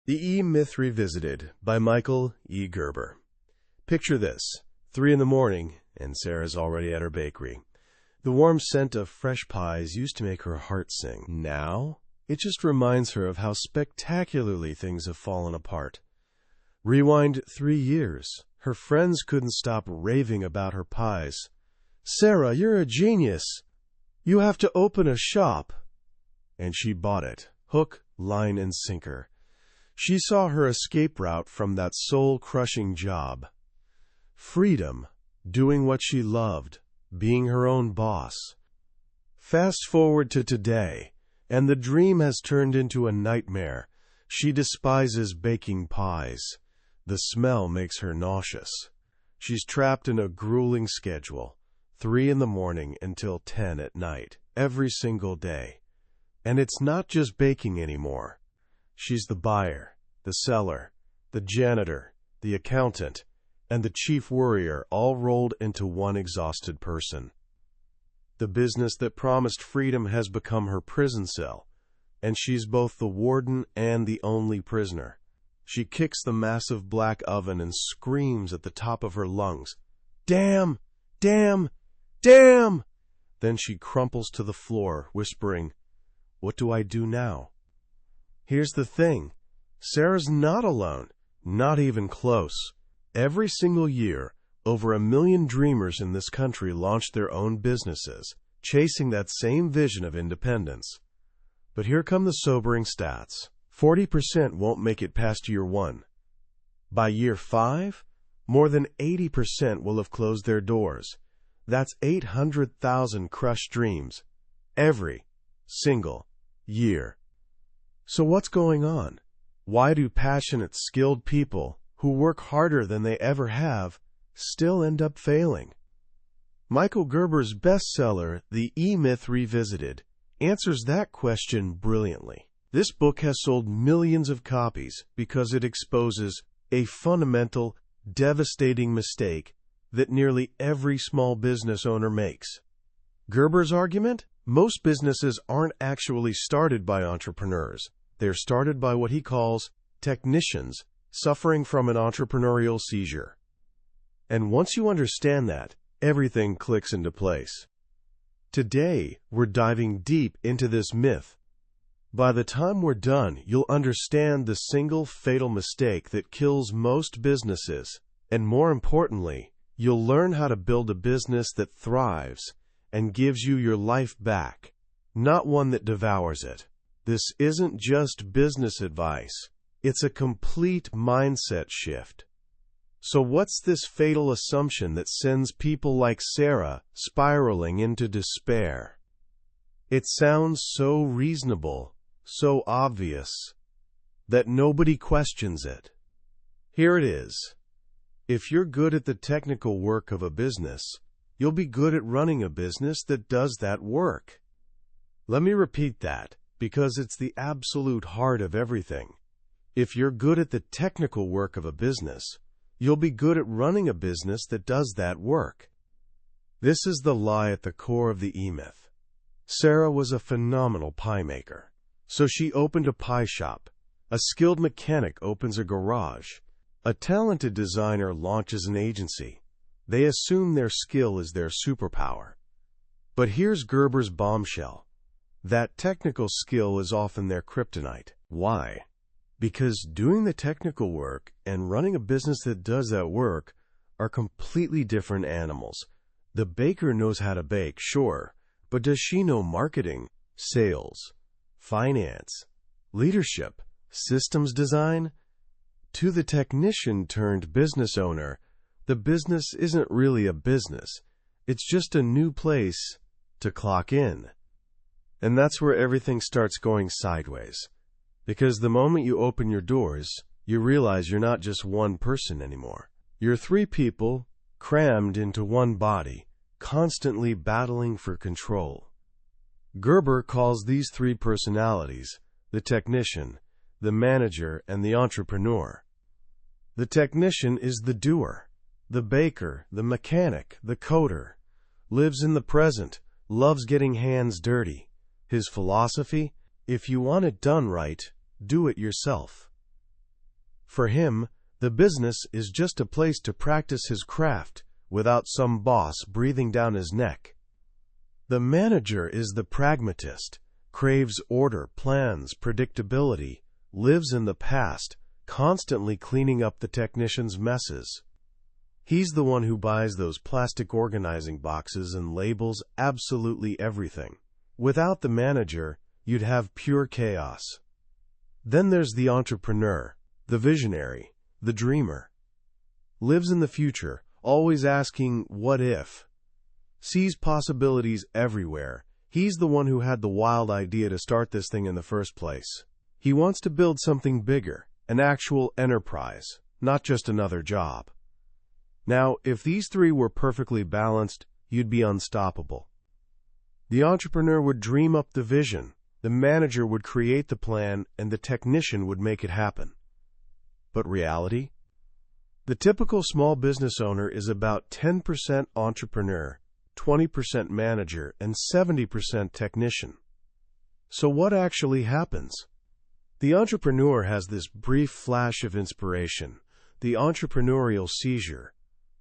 The E-Myth Revisited by Michael E. Gerber. Picture this, 3 in the morning, and Sarah's already at her bakery. The warm scent of fresh pies used to make her heart sing. Now, it just reminds her of how spectacularly things have fallen apart. Rewind 3 years. Her friends couldn't stop raving about her pies. "Sarah, you're a genius. You have to open a shop." And she bought it, hook, line, and sinker. She saw her escape route from that soul-crushing job. Freedom, doing what she loved, being her own boss. Fast forward to today, and the dream has turned into a nightmare. She despises baking pies. The smell makes her nauseous. She's trapped in a grueling schedule, 3 in the morning until 10 at night, every single day. And it's not just baking anymore. She's the buyer, the seller, the janitor, the accountant, and the chief worrier all rolled into one exhausted person. The business that promised freedom has become her prison cell, and she's both the warden and the only prisoner. She kicks the massive black oven and screams at the top of her lungs, "Damn! Damn! Damn!" Then she crumples to the floor, whispering, "What do I do now?" Here's the thing. Sarah's not alone, not even close. Every single year, over 1 million dreamers in this country launch their own businesses, chasing that same vision of independence. But here come the sobering stats. 40% won't make it past year 1. By year 5, more than 80% will have closed their doors. That's 800,000 crushed dreams every single year. So what's going on? Why do passionate, skilled people who work harder than they ever have still end up failing? Michael Gerber's bestseller, The E-Myth Revisited, answers that question brilliantly. This book has sold millions of copies because it exposes a fundamental, devastating mistake that nearly every small business owner makes. Gerber's argument? Most businesses aren't actually started by entrepreneurs. They're started by what he calls technicians suffering from an entrepreneurial seizure. And once you understand that, everything clicks into place. Today, we're diving deep into this myth. By the time we're done, you'll understand the single fatal mistake that kills most businesses. And more importantly, you'll learn how to build a business that thrives and gives you your life back, not one that devours it. This isn't just business advice. It's a complete mindset shift. So what's this fatal assumption that sends people like Sarah spiraling into despair? It sounds so reasonable, so obvious, that nobody questions it. Here it is. If you're good at the technical work of a business, you'll be good at running a business that does that work. Let me repeat that, because it's the absolute heart of everything. If you're good at the technical work of a business, you'll be good at running a business that does that work. This is the lie at the core of the E-Myth. Sarah was a phenomenal pie maker. So she opened a pie shop. A skilled mechanic opens a garage. A talented designer launches an agency. They assume their skill is their superpower. But here's Gerber's bombshell. That technical skill is often their kryptonite. Why? Because doing the technical work and running a business that does that work are completely different animals. The baker knows how to bake, sure, but does she know marketing, sales, finance, leadership, systems design? To the technician turned business owner, the business isn't really a business. It's just a new place to clock in. And that's where everything starts going sideways. Because the moment you open your doors, you realize you're not just one person anymore. You're 3 people crammed into one body, constantly battling for control. Gerber calls these 3 personalities the technician, the manager, and the entrepreneur. The technician is the doer. The baker, the mechanic, the coder, lives in the present, loves getting hands dirty. His philosophy? If you want it done right, do it yourself. For him, the business is just a place to practice his craft without some boss breathing down his neck. The manager is the pragmatist, craves order, plans, predictability, lives in the past, constantly cleaning up the technician's messes. He's the one who buys those plastic organizing boxes and labels absolutely everything. Without the manager, you'd have pure chaos. Then there's the entrepreneur, the visionary, the dreamer. Lives in the future, always asking, what if? Sees possibilities everywhere. He's the one who had the wild idea to start this thing in the first place. He wants to build something bigger, an actual enterprise, not just another job. Now, if these three were perfectly balanced, you'd be unstoppable. The entrepreneur would dream up the vision, the manager would create the plan, and the technician would make it happen. But reality? The typical small business owner is about 10% entrepreneur, 20% manager, and 70% technician. So what actually happens? The entrepreneur has this brief flash of inspiration, the entrepreneurial seizure.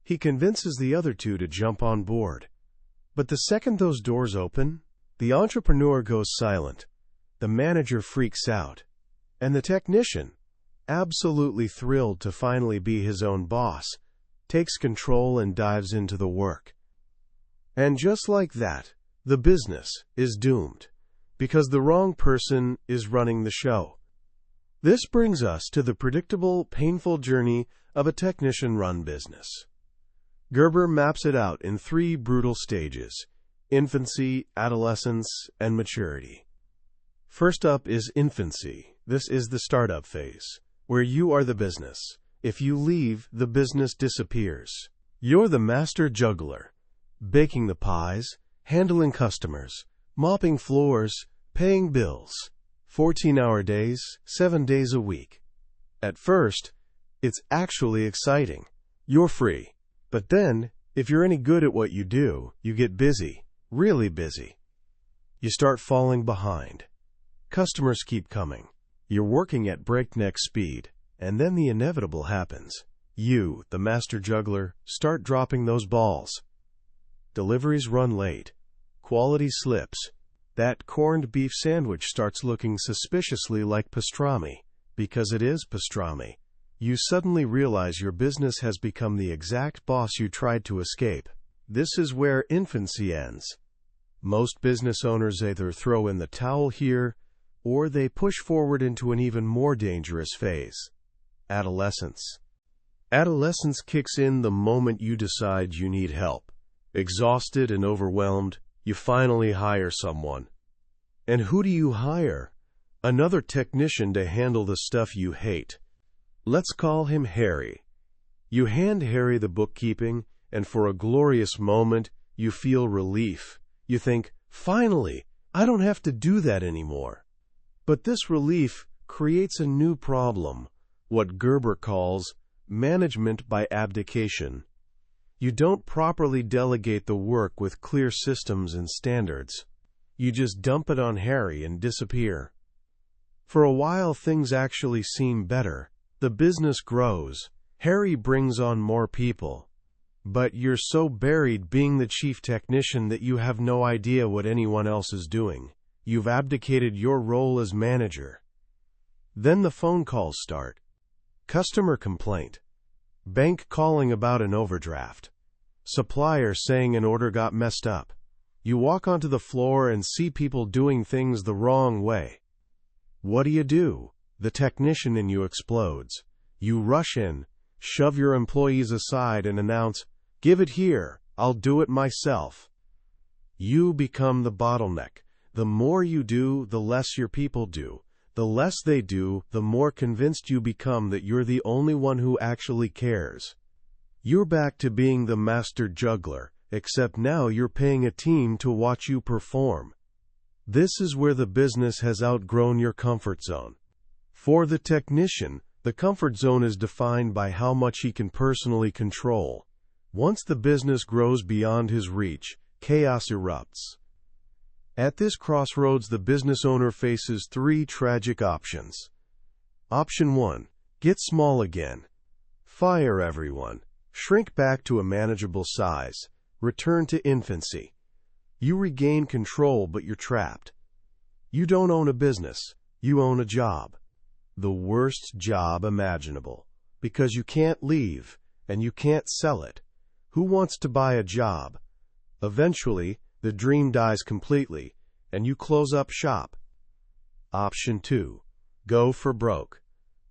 He convinces the other two to jump on board. But the second those doors open, the entrepreneur goes silent, the manager freaks out, and the technician, absolutely thrilled to finally be his own boss, takes control and dives into the work. And just like that, the business is doomed, because the wrong person is running the show. This brings us to the predictable, painful journey of a technician-run business. Gerber maps it out in 3 brutal stages: infancy, adolescence, and maturity. First up is infancy. This is the startup phase, where you are the business. If you leave, the business disappears. You're the master juggler, baking the pies, handling customers, mopping floors, paying bills. 14-hour days, 7 days a week. At first, it's actually exciting. You're free. But then, if you're any good at what you do, you get busy, really busy. You start falling behind. Customers keep coming. You're working at breakneck speed, and then the inevitable happens. You, the master juggler, start dropping those balls. Deliveries run late. Quality slips. That corned beef sandwich starts looking suspiciously like pastrami, because it is pastrami. You suddenly realize your business has become the exact boss you tried to escape. This is where infancy ends. Most business owners either throw in the towel here, or they push forward into an even more dangerous phase: adolescence. Adolescence kicks in the moment you decide you need help. Exhausted and overwhelmed, you finally hire someone. And who do you hire? Another technician to handle the stuff you hate. Let's call him Harry. You hand Harry the bookkeeping, and for a glorious moment, you feel relief. You think, finally, I don't have to do that anymore. But this relief creates a new problem, what Gerber calls management by abdication. You don't properly delegate the work with clear systems and standards. You just dump it on Harry and disappear. For a while, things actually seem better. The business grows. Harry brings on more people. But you're so buried being the chief technician that you have no idea what anyone else is doing. You've abdicated your role as manager. Then the phone calls start. Customer complaint. Bank calling about an overdraft. Supplier saying an order got messed up. You walk onto the floor and see people doing things the wrong way. What do? The technician in you explodes. You rush in, shove your employees aside, and announce, "Give it here, I'll do it myself." You become the bottleneck. The more you do, the less your people do. The less they do, the more convinced you become that you're the only one who actually cares. You're back to being the master juggler, except now you're paying a team to watch you perform. This is where the business has outgrown your comfort zone. For the technician, the comfort zone is defined by how much he can personally control. Once the business grows beyond his reach, chaos erupts. At this crossroads, the business owner faces 3 tragic options. Option 1. Get small again. Fire everyone. Shrink back to a manageable size. Return to infancy. You regain control, but you're trapped. You don't own a business. You own a job. The worst job imaginable. Because you can't leave, and you can't sell it. Who wants to buy a job? Eventually, the dream dies completely, and you close up shop. Option 2. Go for broke.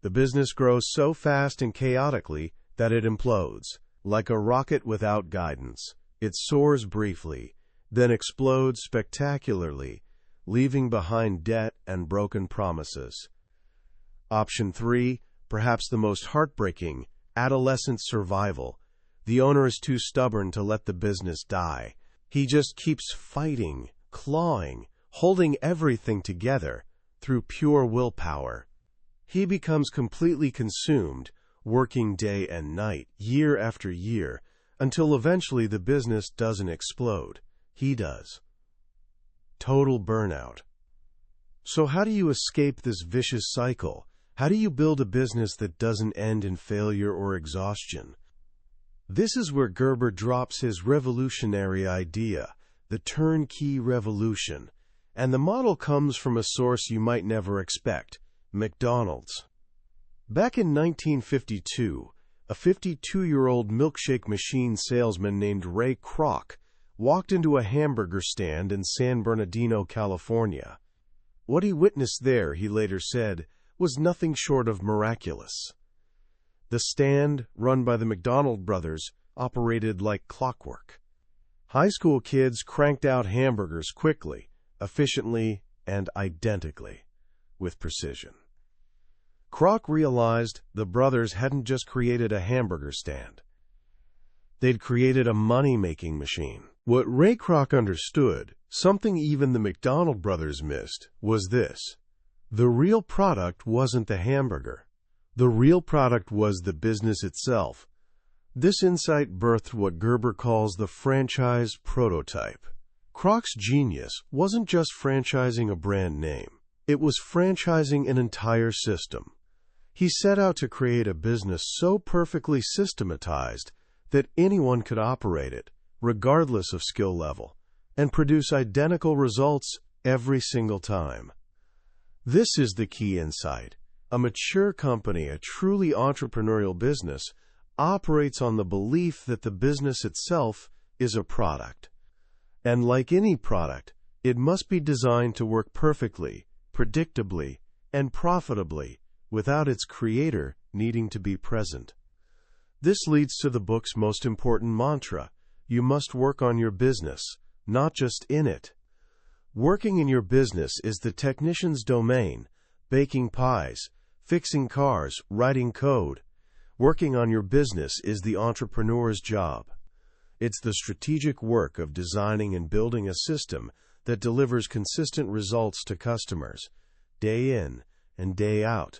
The business grows so fast and chaotically that it implodes. Like a rocket without guidance, it soars briefly, then explodes spectacularly, leaving behind debt and broken promises. Option 3, perhaps the most heartbreaking, adolescent survival. The owner is too stubborn to let the business die. He just keeps fighting, clawing, holding everything together through pure willpower. He becomes completely consumed, working day and night, year after year, until eventually the business doesn't explode. He does. Total burnout. So how do you escape this vicious cycle? How do you build a business that doesn't end in failure or exhaustion? This is where Gerber drops his revolutionary idea, the turnkey revolution. And the model comes from a source you might never expect, McDonald's. Back in 1952, a 52-year-old milkshake machine salesman named Ray Kroc walked into a hamburger stand in San Bernardino, California. What he witnessed there, he later said, was nothing short of miraculous. The stand, run by the McDonald brothers, operated like clockwork. High school kids cranked out hamburgers quickly, efficiently, and identically, with precision. Kroc realized the brothers hadn't just created a hamburger stand. They'd created a money-making machine. What Ray Kroc understood, something even the McDonald brothers missed, was this. The real product wasn't the hamburger. The real product was the business itself. This insight birthed what Gerber calls the franchise prototype. Kroc's genius wasn't just franchising a brand name. It was franchising an entire system. He set out to create a business so perfectly systematized that anyone could operate it, regardless of skill level, and produce identical results every single time. This is the key insight. A mature company, a truly entrepreneurial business, operates on the belief that the business itself is a product. And like any product, it must be designed to work perfectly, predictably, and profitably, without its creator needing to be present. This leads to the book's most important mantra: you must work on your business, not just in it. Working in your business is the technician's domain, baking pies, fixing cars, writing code. Working on your business is the entrepreneur's job. It's the strategic work of designing and building a system that delivers consistent results to customers, day in and day out.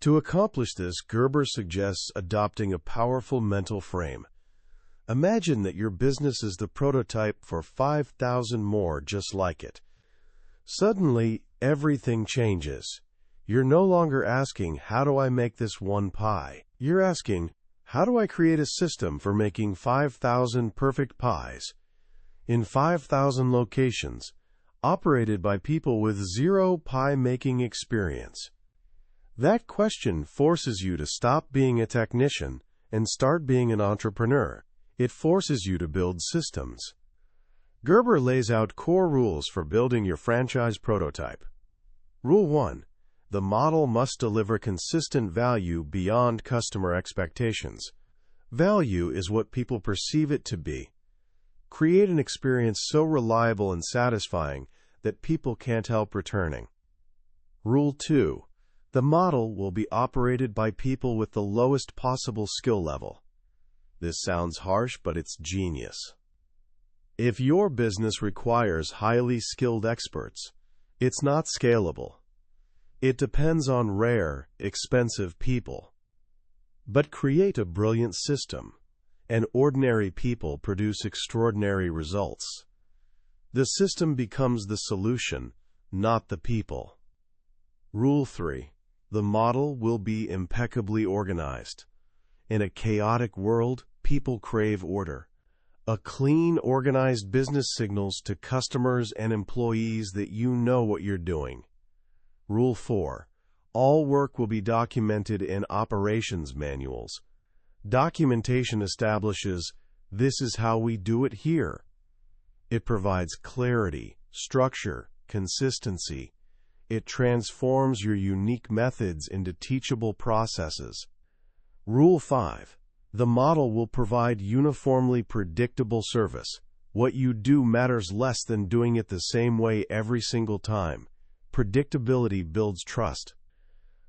To accomplish this, Gerber suggests adopting a powerful mental frame. Imagine that your business is the prototype for 5,000 more just like it. Suddenly, everything changes. You're no longer asking, how do I make this one pie? You're asking, how do I create a system for making 5,000 perfect pies in 5,000 locations, operated by people with zero pie-making experience? That question forces you to stop being a technician and start being an entrepreneur. It forces you to build systems. Gerber lays out core rules for building your franchise prototype. Rule 1. The model must deliver consistent value beyond customer expectations. Value is what people perceive it to be. Create an experience so reliable and satisfying that people can't help returning. Rule 2. The model will be operated by people with the lowest possible skill level. This sounds harsh, but it's genius. If your business requires highly skilled experts, it's not scalable. It depends on rare, expensive people. But create a brilliant system, and ordinary people produce extraordinary results. The system becomes the solution, not the people. Rule 3. the model will be impeccably organized. In a chaotic world, people crave order. A clean, organized business signals to customers and employees that you know what you're doing. Rule 4. All work will be documented in operations manuals. Documentation establishes, "This is how we do it here." It provides clarity, structure, consistency. It transforms your unique methods into teachable processes. Rule 5. The model will provide uniformly predictable service. What you do matters less than doing it the same way every single time. Predictability builds trust.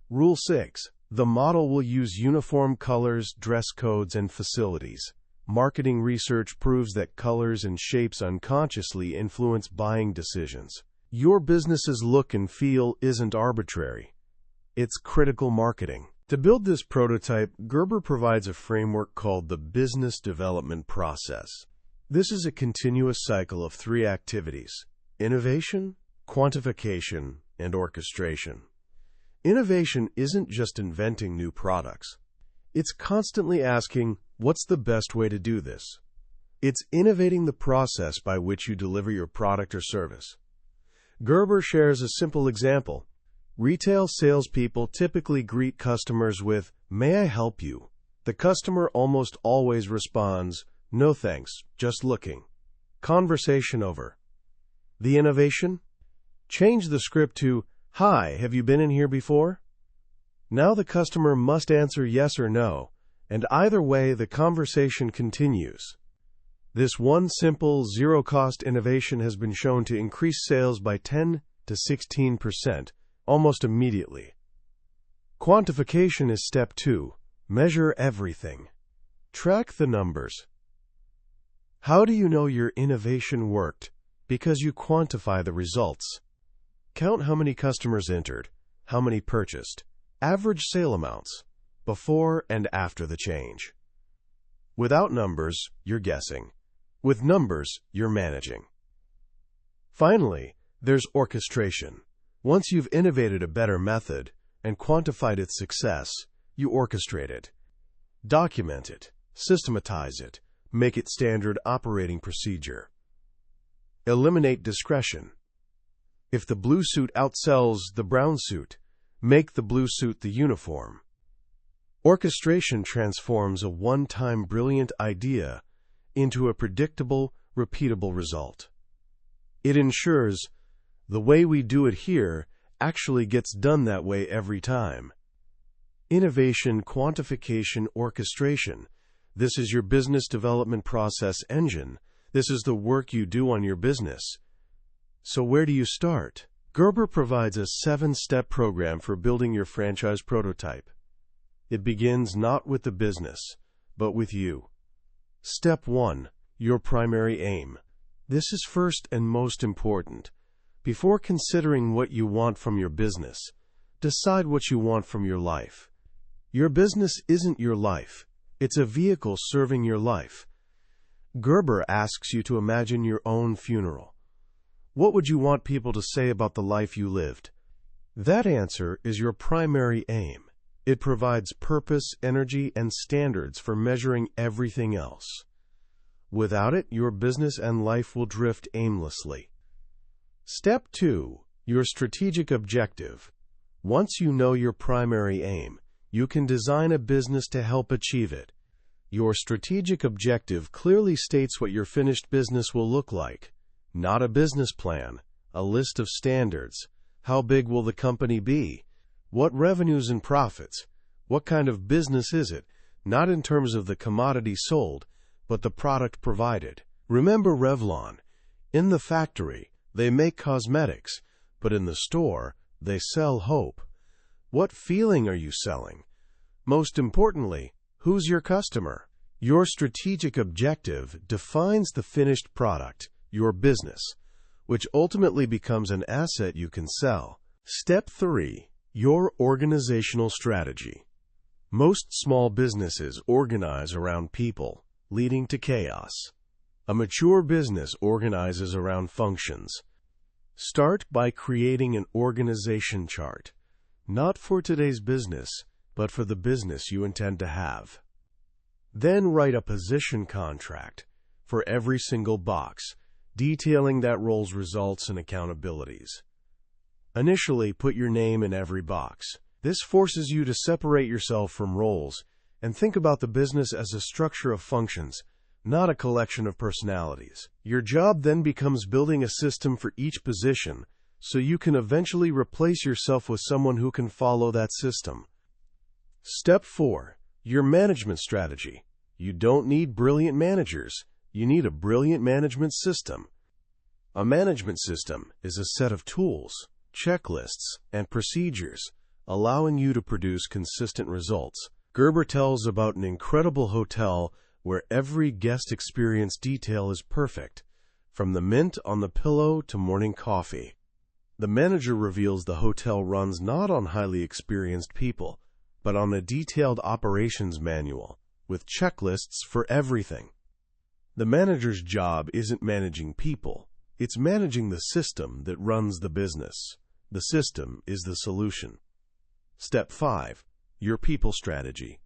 Rule 6. The model will use uniform colors, dress codes, and facilities. Marketing research proves that colors and shapes unconsciously influence buying decisions. Your business's look and feel isn't arbitrary. It's critical marketing. To build this prototype, Gerber provides a framework called the business development process. This is a continuous cycle of 3 activities: innovation, quantification, and orchestration. Innovation isn't just inventing new products. It's constantly asking, what's the best way to do this? It's innovating the process by which you deliver your product or service. Gerber shares a simple example. Retail salespeople typically greet customers with, "May I help you?" The customer almost always responds, "No thanks, just looking." Conversation over. The innovation? Change the script to, "Hi, have you been in here before?" Now the customer must answer yes or no, and either way the conversation continues. This one simple, zero-cost innovation has been shown to increase sales by 10 to 16%, almost immediately. Quantification is step 2. Measure everything. Track the numbers. How do you know your innovation worked? Because you quantify the results. Count how many customers entered, how many purchased, average sale amounts, before and after the change. Without numbers, you're guessing. With numbers, you're managing. Finally, there's orchestration. Once you've innovated a better method and quantified its success, you orchestrate it. Document it, systematize it, make it standard operating procedure. Eliminate discretion. If the blue suit outsells the brown suit, make the blue suit the uniform. Orchestration transforms a one-time brilliant idea into a predictable, repeatable result. It ensures the way we do it here actually gets done that way every time. Innovation, quantification, orchestration. This is your business development process engine. This is the work you do on your business. So where do you start? Gerber provides a 7-step program for building your franchise prototype. It begins not with the business, but with you. Step 1. Your primary aim. This is first and most important. Before considering what you want from your business, decide what you want from your life. Your business isn't your life. It's a vehicle serving your life. Gerber asks you to imagine your own funeral. What would you want people to say about the life you lived? That answer is your primary aim. It provides purpose, energy, and standards for measuring everything else. Without it, your business and life will drift aimlessly. Step 2. Your strategic objective. Once you know your primary aim, you can design a business to help achieve it. Your strategic objective clearly states what your finished business will look like. Not a business plan, a list of standards. How big will the company be? What revenues and profits? What kind of business is it? Not in terms of the commodity sold, but the product provided. Remember Revlon. In the factory, they make cosmetics, but in the store, they sell hope. What feeling are you selling? Most importantly, who's your customer? Your strategic objective defines the finished product, your business, which ultimately becomes an asset you can sell. Step 3. Your organizational strategy. Most small businesses organize around people, leading to chaos. A mature business organizes around functions. Start by creating an organization chart. not for today's business, but for the business you intend to have. Then write a position contract for every single box, detailing that role's results and accountabilities. Initially, put your name in every box. This forces you to separate yourself from roles and think about the business as a structure of functions, not a collection of personalities. Your job then becomes building a system for each position, so you can eventually replace yourself with someone who can follow that system. Step 4. Your management strategy. You don't need brilliant managers. You need a brilliant management system. A management system is a set of tools, checklists, and procedures, allowing you to produce consistent results. Gerber tells about an incredible hotel where every guest experience detail is perfect, from the mint on the pillow to morning coffee. The manager reveals the hotel runs not on highly experienced people, but on a detailed operations manual, with checklists for everything. The manager's job isn't managing people, it's managing the system that runs the business. The system is the solution. Step 5. Your people strategy.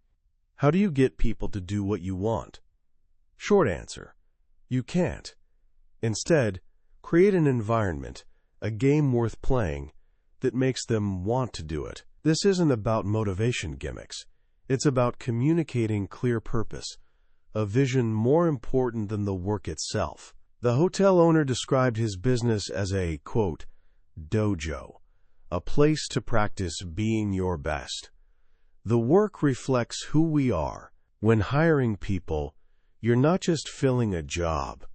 How do you get people to do what you want? Short answer: you can't. Instead, create an environment, a game worth playing, that makes them want to do it. This isn't about motivation gimmicks. It's about communicating clear purpose, a vision more important than the work itself. The hotel owner described his business as a, quote, dojo, a place to practice being your best. The work reflects who we are. When hiring people, you're not just filling a job.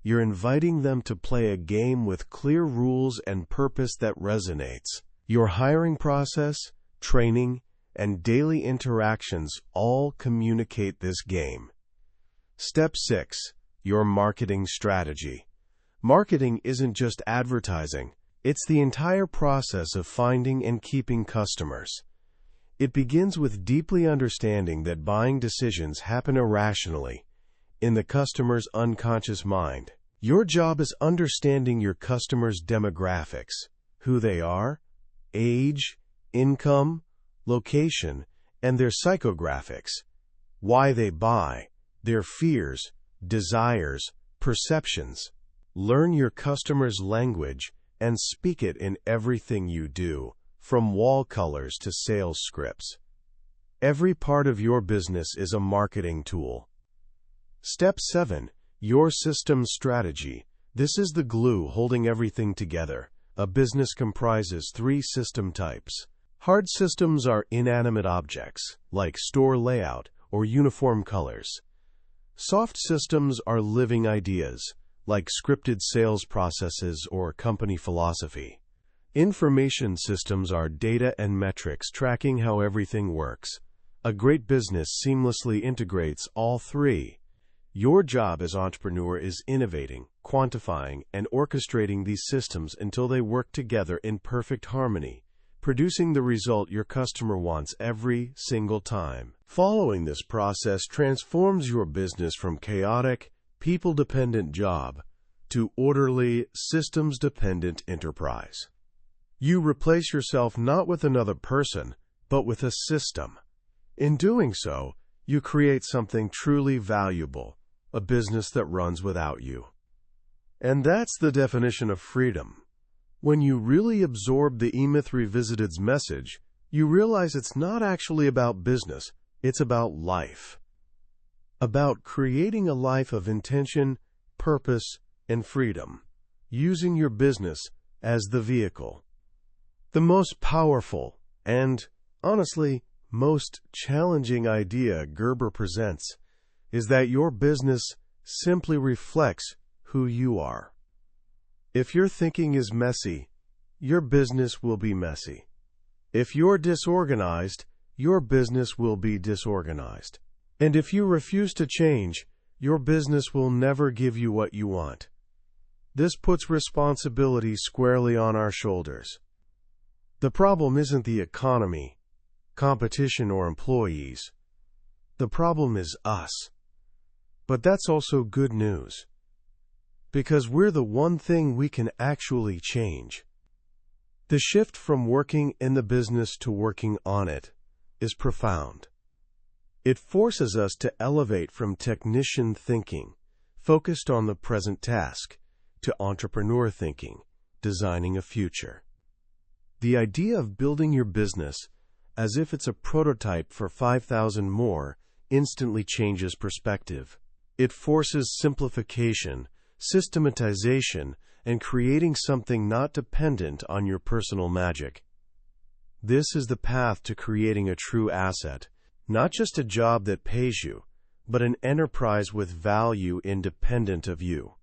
You're inviting them to play a game with clear rules and purpose that resonates. Your hiring process, training, and daily interactions all communicate this game. Step 6. Your marketing strategy. Marketing isn't just advertising. It's the entire process of finding and keeping customers. It begins with deeply understanding that buying decisions happen irrationally, in the customer's unconscious mind. Your job is understanding your customers' demographics, who they are, age, income, location, and their psychographics, why they buy, their fears, desires, perceptions. Learn your customer's language and speak it in everything you do, from wall colors to sales scripts. Every part of your business is a marketing tool. Step 7. Your system strategy. This is the glue holding everything together. A business comprises 3 system types. Hard systems are inanimate objects, like store layout or uniform colors. Soft systems are living ideas, like scripted sales processes or company philosophy. Information systems are data and metrics tracking how everything works. A great business seamlessly integrates all 3. Your job as entrepreneur is innovating, quantifying, and orchestrating these systems until they work together in perfect harmony, producing the result your customer wants every single time. Following this process transforms your business from chaotic, people-dependent job to orderly, systems-dependent enterprise. You replace yourself not with another person, but with a system. In doing so, you create something truly valuable, a business that runs without you. And that's the definition of freedom. When you really absorb the E-Myth Revisited's message, you realize it's not actually about business, it's about life. About creating a life of intention, purpose, and freedom, using your business as the vehicle. The most powerful and, honestly, most challenging idea Gerber presents is that your business simply reflects who you are. If your thinking is messy, your business will be messy. If you're disorganized, your business will be disorganized. And if you refuse to change, your business will never give you what you want. This puts responsibility squarely on our shoulders. The problem isn't the economy, competition, or employees. The problem is us. But that's also good news, because we're the one thing we can actually change. The shift from working in the business to working on it is profound. It forces us to elevate from technician thinking, focused on the present task, to entrepreneur thinking, designing a future. The idea of building your business as if it's a prototype for 5,000 more instantly changes perspective. It forces simplification, systematization, and creating something not dependent on your personal magic. This is the path to creating a true asset, not just a job that pays you, but an enterprise with value independent of you.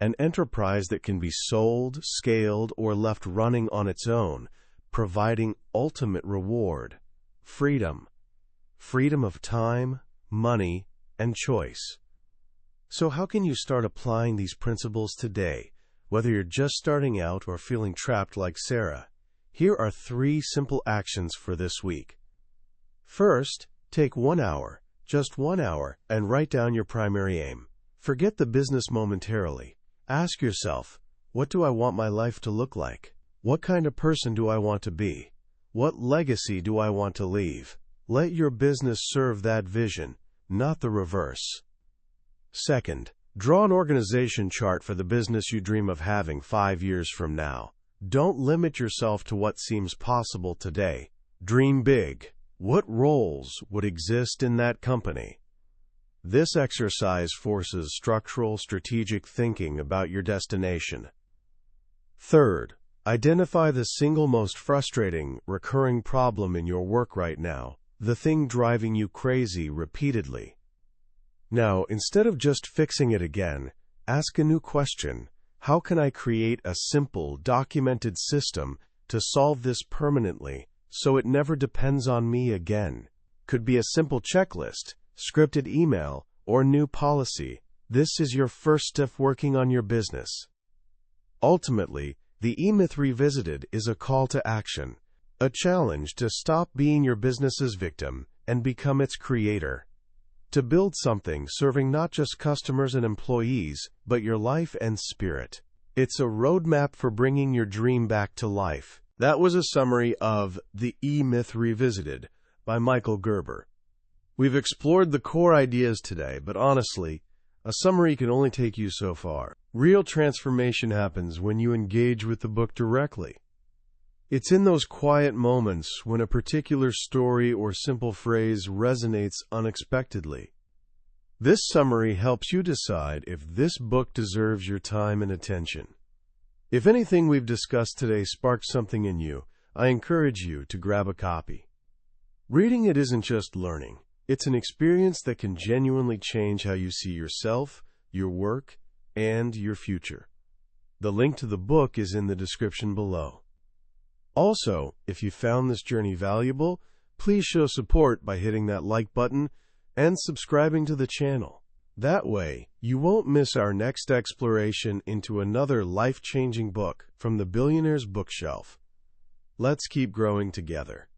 An enterprise that can be sold, scaled, or left running on its own, providing ultimate reward, freedom. Freedom of time, money, and choice. So how can you start applying these principles today, whether you're just starting out or feeling trapped like Sarah? Here are 3 simple actions for this week. First, take 1 hour, just 1 hour, and write down your primary aim. Forget the business momentarily. Ask yourself, what do I want my life to look like? What kind of person do I want to be? What legacy do I want to leave? Let your business serve that vision, not the reverse. Second, draw an organization chart for the business you dream of having 5 years from now. Don't limit yourself to what seems possible today. Dream big. What roles would exist in that company? This exercise forces structural, strategic thinking about your destination. Third, identify the single most frustrating, recurring problem in your work right now, the thing driving you crazy repeatedly. Now, instead of just fixing it again, ask a new question. How can I create a simple, documented system to solve this permanently so it never depends on me again? Could be a simple checklist, scripted email, or new policy. This is your first step working on your business. Ultimately, the E-Myth Revisited is a call to action, a challenge to stop being your business's victim and become its creator. To build something serving not just customers and employees, but your life and spirit. It's a roadmap for bringing your dream back to life. That was a summary of The E-Myth Revisited by Michael Gerber. We've explored the core ideas today, but honestly, a summary can only take you so far. Real transformation happens when you engage with the book directly. It's in those quiet moments when a particular story or simple phrase resonates unexpectedly. This summary helps you decide if this book deserves your time and attention. If anything we've discussed today sparked something in you, I encourage you to grab a copy. Reading it isn't just learning. It's an experience that can genuinely change how you see yourself, your work, and your future. The link to the book is in the description below. Also, if you found this journey valuable, please show support by hitting that like button and subscribing to the channel. That way, you won't miss our next exploration into another life-changing book from the billionaire's bookshelf. Let's keep growing together.